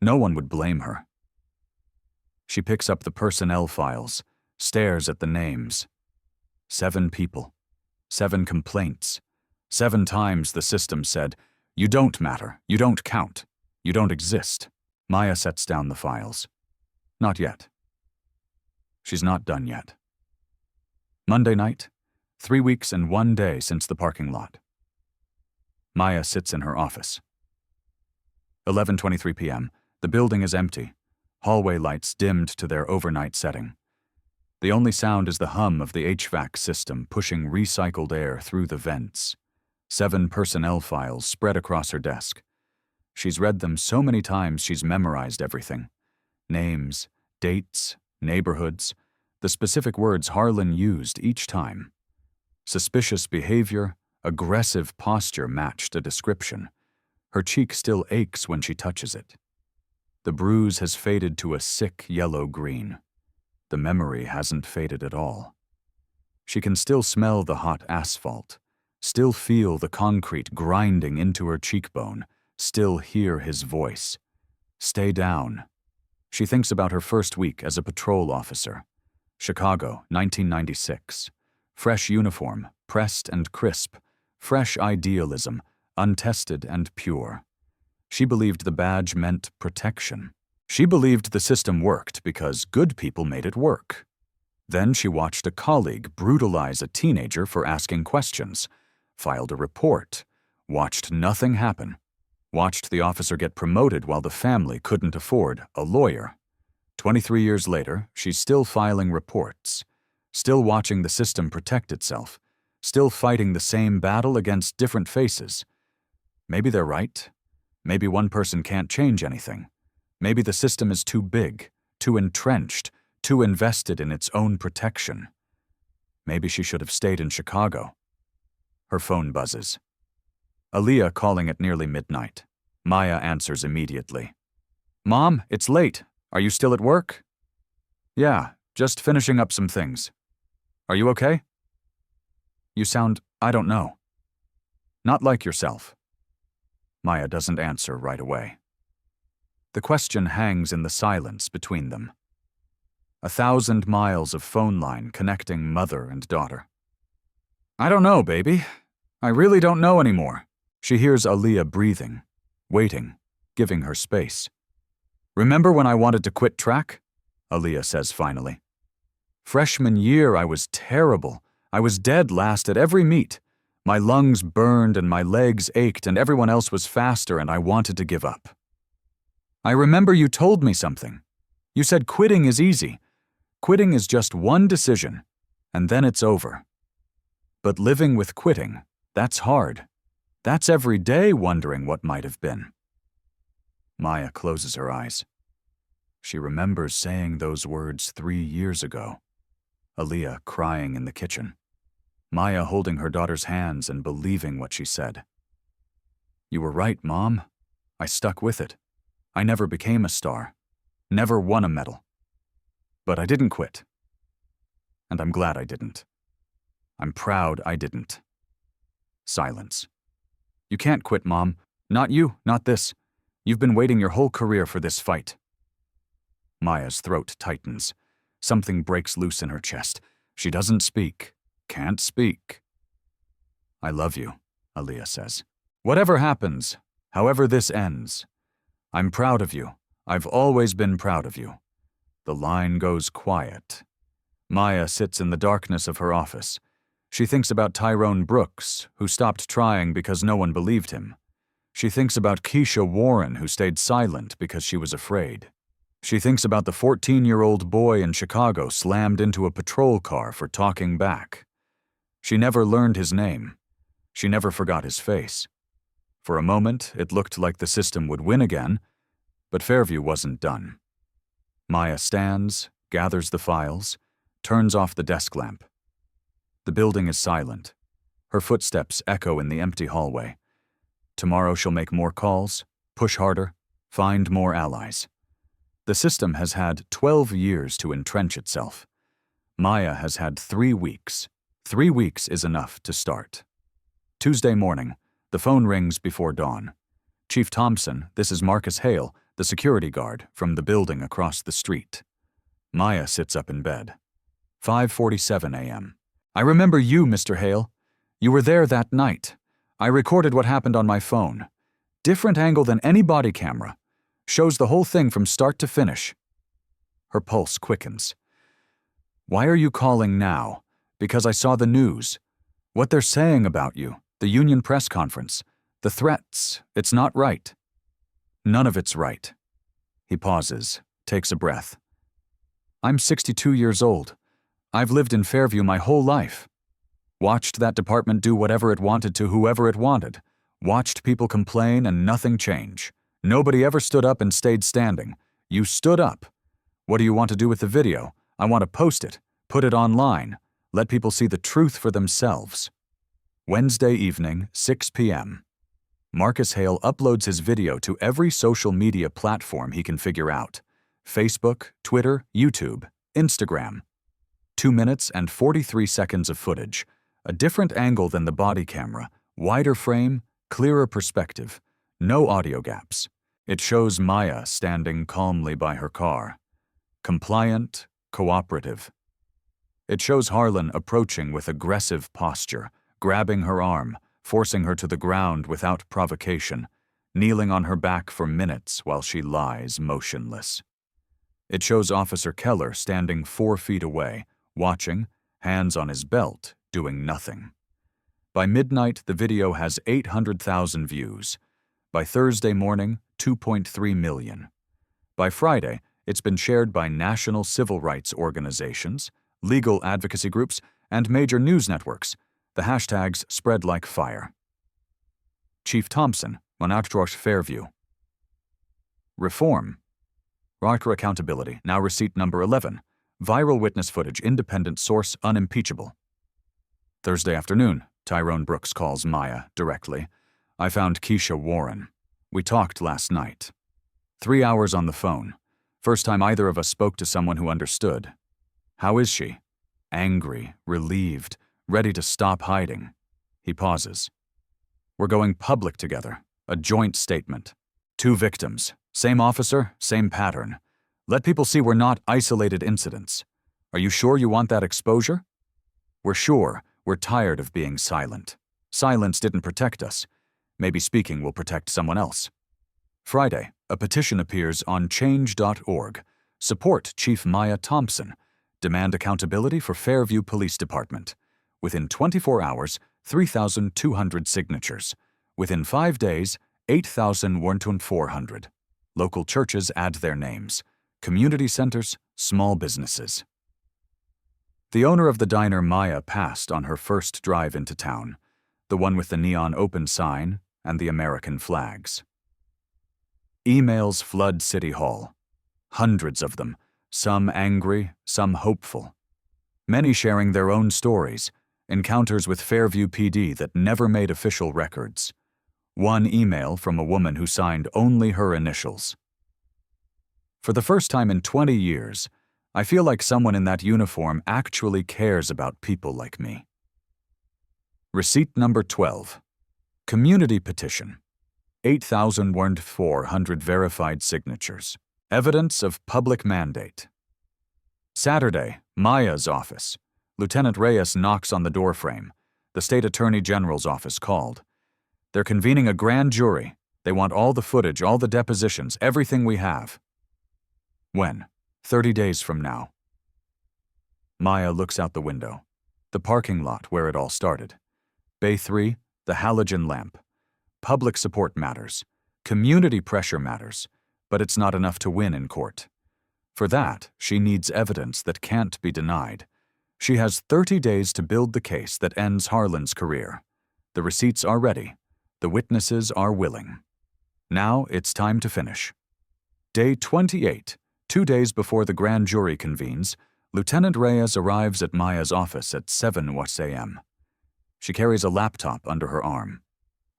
No one would blame her. She picks up the personnel files, stares at the names. 7 people, 7 complaints. 7 times the system said, "You don't matter, you don't count, you don't exist." Maya sets down the files. Not yet. She's not done yet. Monday night, 3 weeks and 1 day since the parking lot. Maya sits in her office. 11:23 p.m. The building is empty. Hallway lights dimmed to their overnight setting. The only sound is the hum of the HVAC system pushing recycled air through the vents. 7 personnel files spread across her desk. She's read them so many times she's memorized everything. Names, dates, neighborhoods, the specific words Harlan used each time. Suspicious behavior, aggressive posture matched a description. Her cheek still aches when she touches it. The bruise has faded to a sick yellow-green. The memory hasn't faded at all. She can still smell the hot asphalt, still feel the concrete grinding into her cheekbone, still hear his voice. Stay down. She thinks about her first week as a patrol officer. Chicago, 1996. Fresh uniform, pressed and crisp. Fresh idealism, untested and pure. She believed the badge meant protection. She believed the system worked because good people made it work. Then she watched a colleague brutalize a teenager for asking questions, filed a report, watched nothing happen, watched the officer get promoted while the family couldn't afford a lawyer. 23 years later, she's still filing reports, still watching the system protect itself, still fighting the same battle against different faces. Maybe they're right. Maybe one person can't change anything. Maybe the system is too big, too entrenched, too invested in its own protection. Maybe she should have stayed in Chicago. Her phone buzzes. Aaliyah calling at nearly midnight. Maya answers immediately. "Mom, it's late. Are you still at work?" "Yeah, just finishing up some things. Are you okay?" "You sound, I don't know. Not like yourself." Maya doesn't answer right away. The question hangs in the silence between them. 1,000 miles of phone line connecting mother and daughter. "I don't know, baby. I really don't know anymore." She hears Aaliyah breathing, waiting, giving her space. "Remember when I wanted to quit track?" Aaliyah says finally. "Freshman year, I was terrible. I was dead last at every meet. My lungs burned and my legs ached and everyone else was faster and I wanted to give up. I remember you told me something. You said quitting is easy. Quitting is just one decision, and then it's over. But living with quitting, that's hard. That's every day wondering what might have been." Maya closes her eyes. She remembers saying those words 3 years ago. Aaliyah crying in the kitchen. Maya holding her daughter's hands and believing what she said. "You were right, Mom. I stuck with it. I never became a star. Never won a medal. But I didn't quit. And I'm glad I didn't. I'm proud I didn't." Silence. "You can't quit, Mom. Not you, not this. You've been waiting your whole career for this fight." Maya's throat tightens. Something breaks loose in her chest. She doesn't speak. Can't speak. "I love you," Aaliyah says. "Whatever happens, however this ends, I'm proud of you. I've always been proud of you." The line goes quiet. Maya sits in the darkness of her office. She thinks about Tyrone Brooks, who stopped trying because no one believed him. She thinks about Keisha Warren, who stayed silent because she was afraid. She thinks about the 14-year-old boy in Chicago slammed into a patrol car for talking back. She never learned his name. She never forgot his face. For a moment, it looked like the system would win again, but Fairview wasn't done. Maya stands, gathers the files, turns off the desk lamp. The building is silent. Her footsteps echo in the empty hallway. Tomorrow she'll make more calls, push harder, find more allies. The system has had 12 years to entrench itself. Maya has had 3 weeks. 3 weeks is enough to start. Tuesday morning, the phone rings before dawn. Chief Thompson, this is Marcus Hale, the security guard from the building across the street. Maya sits up in bed. 5:47 a.m. I remember you, Mr. Hale. You were there that night. I recorded what happened on my phone. Different angle than any body camera. Shows the whole thing from start to finish. Her pulse quickens. Why are you calling now? Because I saw the news. What they're saying about you, the union press conference, the threats, it's not right. None of it's right. He pauses, takes a breath. I'm 62 years old. I've lived in Fairview my whole life. Watched that department do whatever it wanted to whoever it wanted. Watched people complain and nothing change. Nobody ever stood up and stayed standing. You stood up. What do you want to do with the video? I want to post it, put it online, let people see the truth for themselves. Wednesday evening, 6 p.m. Marcus Hale uploads his video to every social media platform he can figure out. Facebook, Twitter, YouTube, Instagram. 2 minutes and 43 seconds of footage. A different angle than the body camera, wider frame, clearer perspective. No audio gaps. It shows Maya standing calmly by her car. Compliant, cooperative. It shows Harlan approaching with aggressive posture, grabbing her arm, forcing her to the ground without provocation, kneeling on her back for minutes while she lies motionless. It shows Officer Keller standing 4 feet away, watching, hands on his belt, doing nothing. By midnight, the video has 800,000 views. By Thursday morning, 2.3 million. By Friday, it's been shared by national civil rights organizations, legal advocacy groups, and major news networks. The hashtags spread like fire. Chief Thompson, Monarchrosh Fairview. Reform. Riker accountability, now receipt number 11. Viral witness footage, independent source, unimpeachable. Thursday afternoon, Tyrone Brooks calls Maya directly. I found Keisha Warren. We talked last night. 3 hours on the phone. First time either of us spoke to someone who understood. How is she? Angry, relieved, ready to stop hiding. He pauses. We're going public together. A joint statement. 2 victims. Same officer, same pattern. Let people see we're not isolated incidents. Are you sure you want that exposure? We're sure. We're tired of being silent. Silence didn't protect us. Maybe speaking will protect someone else. Friday, a petition appears on change.org. Support Chief Maya Thompson. Demand accountability for Fairview Police Department. Within 24 hours, 3,200 signatures. Within 5 days, 8,400. Local churches add their names. Community centers, small businesses. The owner of the diner Maya passed on her first drive into town, the one with the neon open sign and the American flags. Emails flood City Hall. Hundreds of them, some angry, some hopeful. Many sharing their own stories, encounters with Fairview PD that never made official records. One email from a woman who signed only her initials. For the first time in 20 years, I feel like someone in that uniform actually cares about people like me. Receipt number 12. Community petition. 8,400 verified signatures. Evidence of public mandate. Saturday, Maya's office. Lieutenant Reyes knocks on the doorframe. The State Attorney General's office called. They're convening a grand jury. They want all the footage, all the depositions, everything we have. When? 30 days from now. Maya looks out the window. The parking lot where it all started. Bay 3, the halogen lamp. Public support matters. Community pressure matters. But it's not enough to win in court. For that, she needs evidence that can't be denied. She has 30 days to build the case that ends Harlan's career. The receipts are ready. The witnesses are willing. Now it's time to finish. Day 28, 2 days before the grand jury convenes, Lieutenant Reyes arrives at Maya's office at 7 a.m. She carries a laptop under her arm.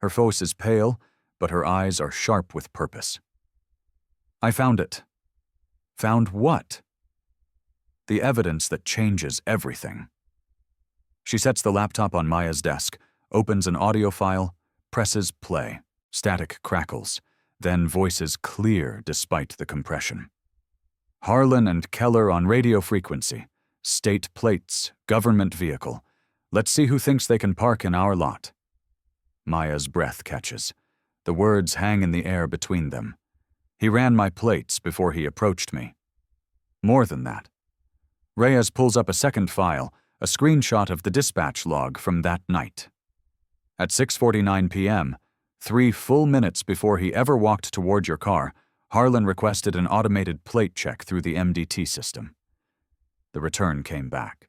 Her face is pale, but her eyes are sharp with purpose. I found it. Found what? The evidence that changes everything. She sets the laptop on Maya's desk, opens an audio file, presses play. Static crackles, then voices clear despite the compression. Harlan and Keller on radio frequency. State plates, government vehicle. Let's see who thinks they can park in our lot. Maya's breath catches. The words hang in the air between them. He ran my plates before he approached me. More than that. Reyes pulls up a second file, a screenshot of the dispatch log from that night. At 6:49 p.m., 3 full minutes before he ever walked toward your car, Harlan requested an automated plate check through the MDT system. The return came back.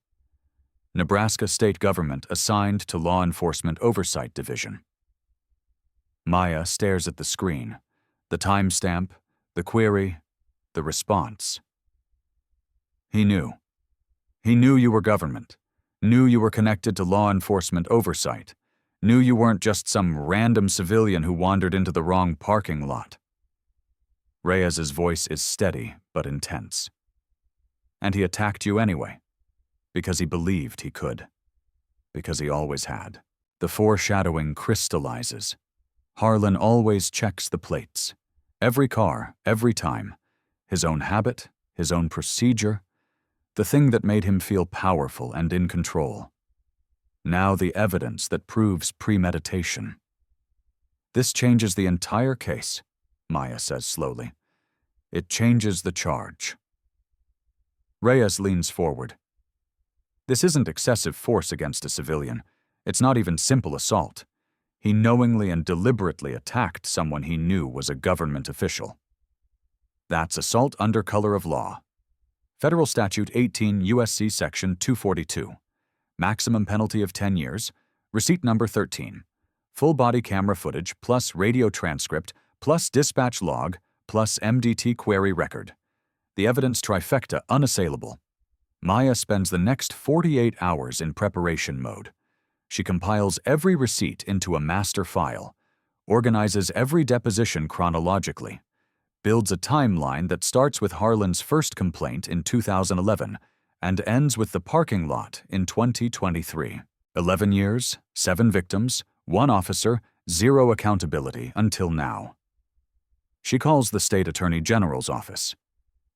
Nebraska State Government assigned to Law Enforcement Oversight Division. Maya stares at the screen, the timestamp, the query, the response. He knew. He knew you were government, knew you were connected to law enforcement oversight, knew you weren't just some random civilian who wandered into the wrong parking lot. Reyes's voice is steady but intense. And he attacked you anyway, because he believed he could, because he always had. The foreshadowing crystallizes. Harlan always checks the plates. Every car, every time. His own habit, his own procedure, the thing that made him feel powerful and in control. Now the evidence that proves premeditation. This changes the entire case, Maya says slowly. It changes the charge. Reyes leans forward. This isn't excessive force against a civilian. It's not even simple assault. He knowingly and deliberately attacked someone he knew was a government official. That's assault under color of law. Federal Statute 18 U.S.C. Section 242. Maximum penalty of 10 years. Receipt number 13. Full body camera footage plus radio transcript plus dispatch log plus MDT query record. The evidence trifecta unassailable. Maya spends the next 48 hours in preparation mode. She compiles every receipt into a master file, organizes every deposition chronologically, builds a timeline that starts with Harlan's first complaint in 2011 and ends with the parking lot in 2023. 11 years, 7 victims, 1 officer, 0 accountability until now. She calls the State Attorney General's office.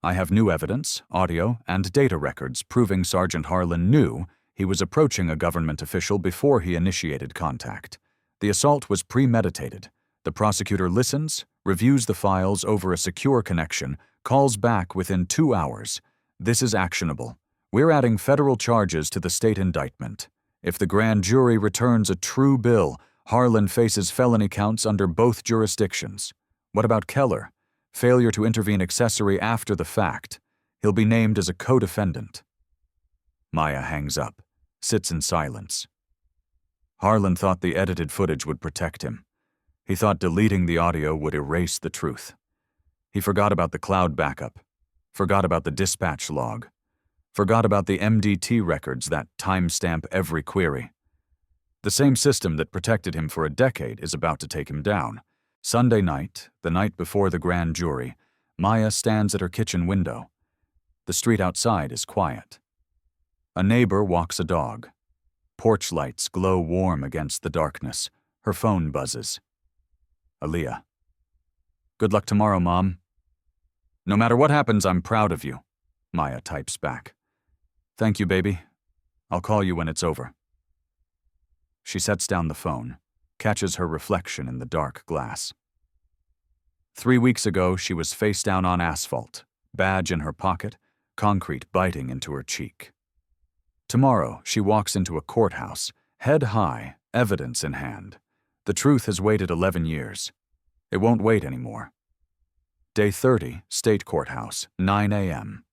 I have new evidence, audio, and data records proving Sergeant Harlan knew he was approaching a government official before he initiated contact. The assault was premeditated. The prosecutor listens, reviews the files over a secure connection, calls back within 2 hours. This is actionable. We're adding federal charges to the state indictment. If the grand jury returns a true bill, Harlan faces felony counts under both jurisdictions. What about Keller? Failure to intervene accessory after the fact. He'll be named as a co-defendant. Maya hangs up, sits in silence. Harlan thought the edited footage would protect him. He thought deleting the audio would erase the truth. He forgot about the cloud backup, forgot about the dispatch log, forgot about the MDT records that timestamp every query. The same system that protected him for a decade is about to take him down. Sunday night, the night before the grand jury, Maya stands at her kitchen window. The street outside is quiet. A neighbor walks a dog. Porch lights glow warm against the darkness. Her phone buzzes. Aaliyah. Good luck tomorrow, Mom. No matter what happens, I'm proud of you, Maya types back. Thank you, baby. I'll call you when it's over. She sets down the phone, catches her reflection in the dark glass. 3 weeks ago, she was face down on asphalt, badge in her pocket, concrete biting into her cheek. Tomorrow, she walks into a courthouse, head high, evidence in hand. The truth has waited 11 years. It won't wait anymore. Day 30, State Courthouse, 9 a.m.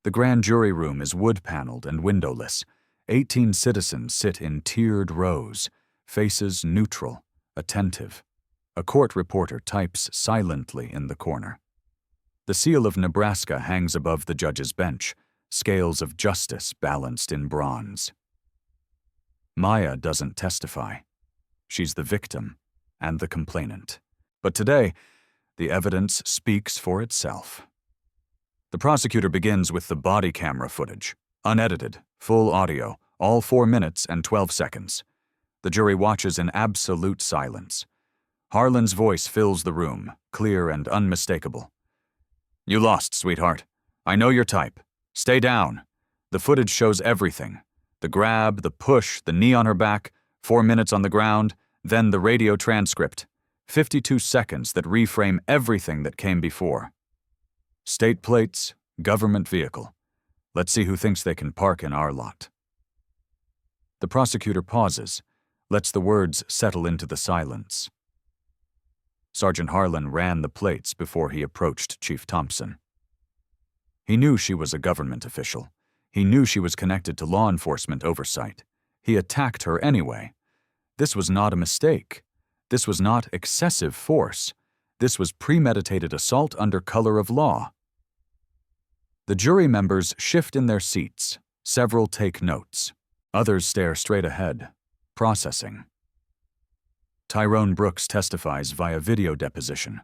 The grand jury room is wood-paneled and windowless. 18 citizens sit in tiered rows, faces neutral, attentive. A court reporter types silently in the corner. The seal of Nebraska hangs above the judge's bench, scales of justice balanced in bronze. Maya doesn't testify. She's the victim and the complainant. But today, the evidence speaks for itself. The prosecutor begins with the body camera footage, unedited, full audio, all 4 minutes and 12 seconds. The jury watches in absolute silence. Harlan's voice fills the room, clear and unmistakable. "You lost, sweetheart. I know your type. Stay down." The footage shows everything. The grab, the push, the knee on her back, 4 minutes on the ground, then the radio transcript. 52 seconds that reframe everything that came before. State plates, government vehicle. Let's see who thinks they can park in our lot. The prosecutor pauses, lets the words settle into the silence. Sergeant Harlan ran the plates before he approached Chief Thompson. He knew she was a government official. He knew she was connected to law enforcement oversight. He attacked her anyway. This was not a mistake. This was not excessive force. This was premeditated assault under color of law. The jury members shift in their seats. Several take notes. Others stare straight ahead, processing. Tyrone Brooks testifies via video deposition.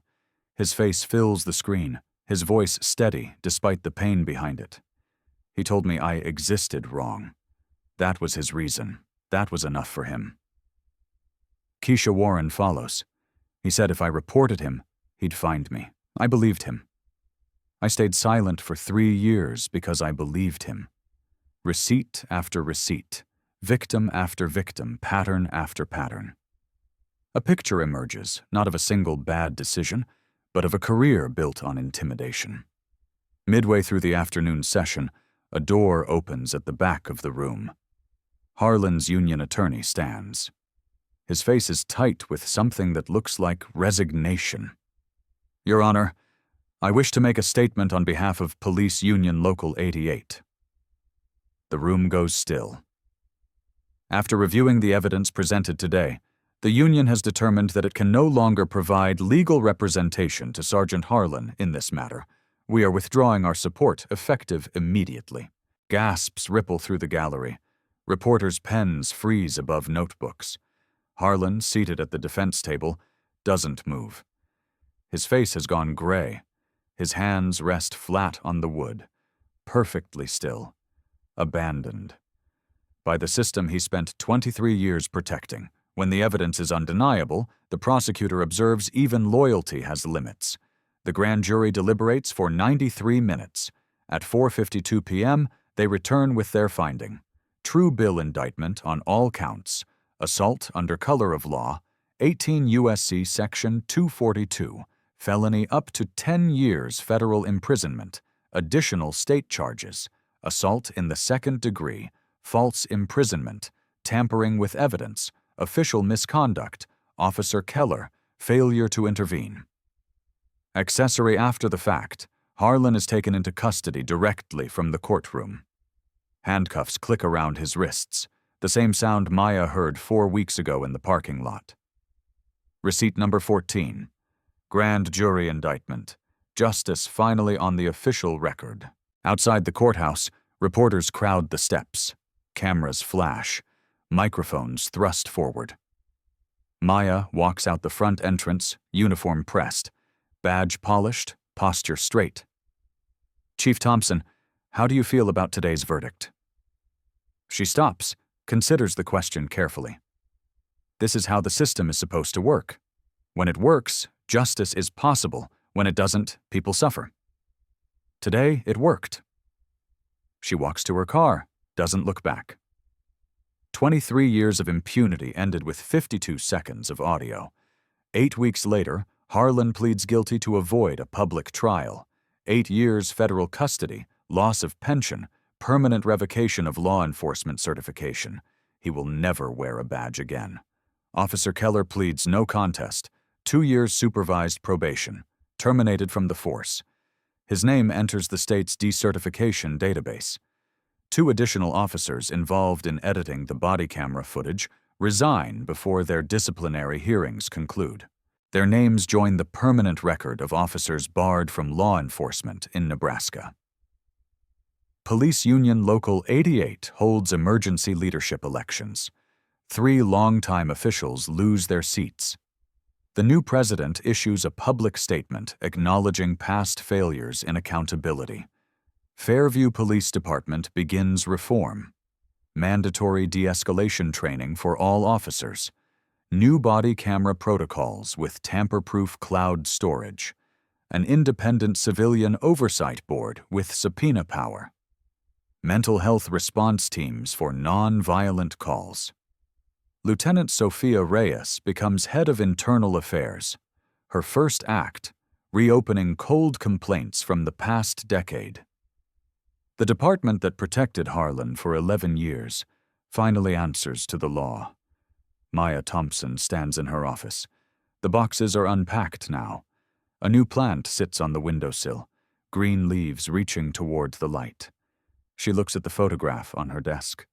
His face fills the screen, his voice steady despite the pain behind it. He told me I existed wrong. That was his reason. That was enough for him. Keisha Warren follows. He said if I reported him, he'd find me. I believed him. I stayed silent for 3 years because I believed him. Receipt after receipt, victim after victim, pattern after pattern. A picture emerges, not of a single bad decision, but of a career built on intimidation. Midway through the afternoon session, a door opens at the back of the room. Harlan's union attorney stands. His face is tight with something that looks like resignation. "Your Honor, I wish to make a statement on behalf of Police Union Local 88. The room goes still. After reviewing the evidence presented today, the union has determined that it can no longer provide legal representation to Sergeant Harlan in this matter. We are withdrawing our support effective immediately. Gasps ripple through the gallery. Reporters' pens freeze above notebooks. Harlan, seated at the defense table, doesn't move. His face has gone gray. His hands rest flat on the wood, perfectly still, abandoned. By the system he spent 23 years protecting. When the evidence is undeniable, the prosecutor observes even loyalty has limits. The grand jury deliberates for 93 minutes. At 4:52 p.m., they return with their finding. True bill indictment on all counts. Assault under color of law, 18 U.S.C. Section 242, felony up to 10 years federal imprisonment, additional state charges, assault in the second degree, false imprisonment, tampering with evidence, official misconduct, Officer Keller, failure to intervene. Accessory after the fact, Harlan is taken into custody directly from the courtroom. Handcuffs click around his wrists, the same sound Maya heard 4 weeks ago in the parking lot. Receipt number 14. Grand jury indictment. Justice finally on the official record. Outside the courthouse, reporters crowd the steps. Cameras flash. Microphones thrust forward. Maya walks out the front entrance, uniform pressed. Badge polished, posture straight. "Chief Thompson, how do you feel about today's verdict?" She stops, considers the question carefully. This is how the system is supposed to work. When it works, justice is possible. When it doesn't, people suffer. Today, it worked. She walks to her car, doesn't look back. 23 years of impunity ended with 52 seconds of audio. 8 weeks later, Harlan pleads guilty to avoid a public trial. 8 years federal custody, loss of pension, permanent revocation of law enforcement certification. He will never wear a badge again. Officer Keller pleads no contest, 2 years supervised probation, terminated from the force. His name enters the state's decertification database. 2 additional officers involved in editing the body camera footage resign before their disciplinary hearings conclude. Their names join the permanent record of officers barred from law enforcement in Nebraska. Police Union Local 88 holds emergency leadership elections. 3 longtime officials lose their seats. The new president issues a public statement acknowledging past failures in accountability. Fairview Police Department begins reform. Mandatory de-escalation training for all officers. New body camera protocols with tamper-proof cloud storage. An independent civilian oversight board with subpoena power. Mental health response teams for non-violent calls. Lieutenant Sophia Reyes becomes head of internal affairs. Her first act, reopening cold complaints from the past decade. The department that protected Harlan for 11 years finally answers to the law. Maya Thompson stands in her office. The boxes are unpacked now. A new plant sits on the windowsill, green leaves reaching toward the light. She looks at the photograph on her desk.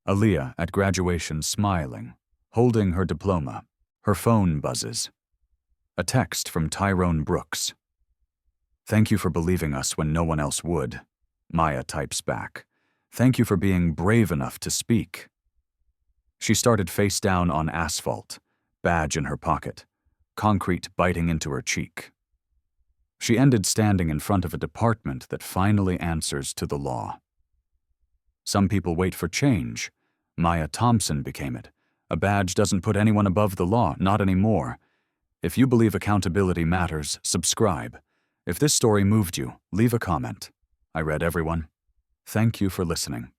Aaliyah at graduation smiling, holding her diploma. Her phone buzzes. A text from Tyrone Brooks. "Thank you for believing us when no one else would," Maya types back. "Thank you for being brave enough to speak." She started face down on asphalt, badge in her pocket, concrete biting into her cheek. She ended standing in front of a department that finally answers to the law. Some people wait for change. Maya Thompson became it. A badge doesn't put anyone above the law, not anymore. If you believe accountability matters, subscribe. If this story moved you, leave a comment. I read everyone. Thank you for listening.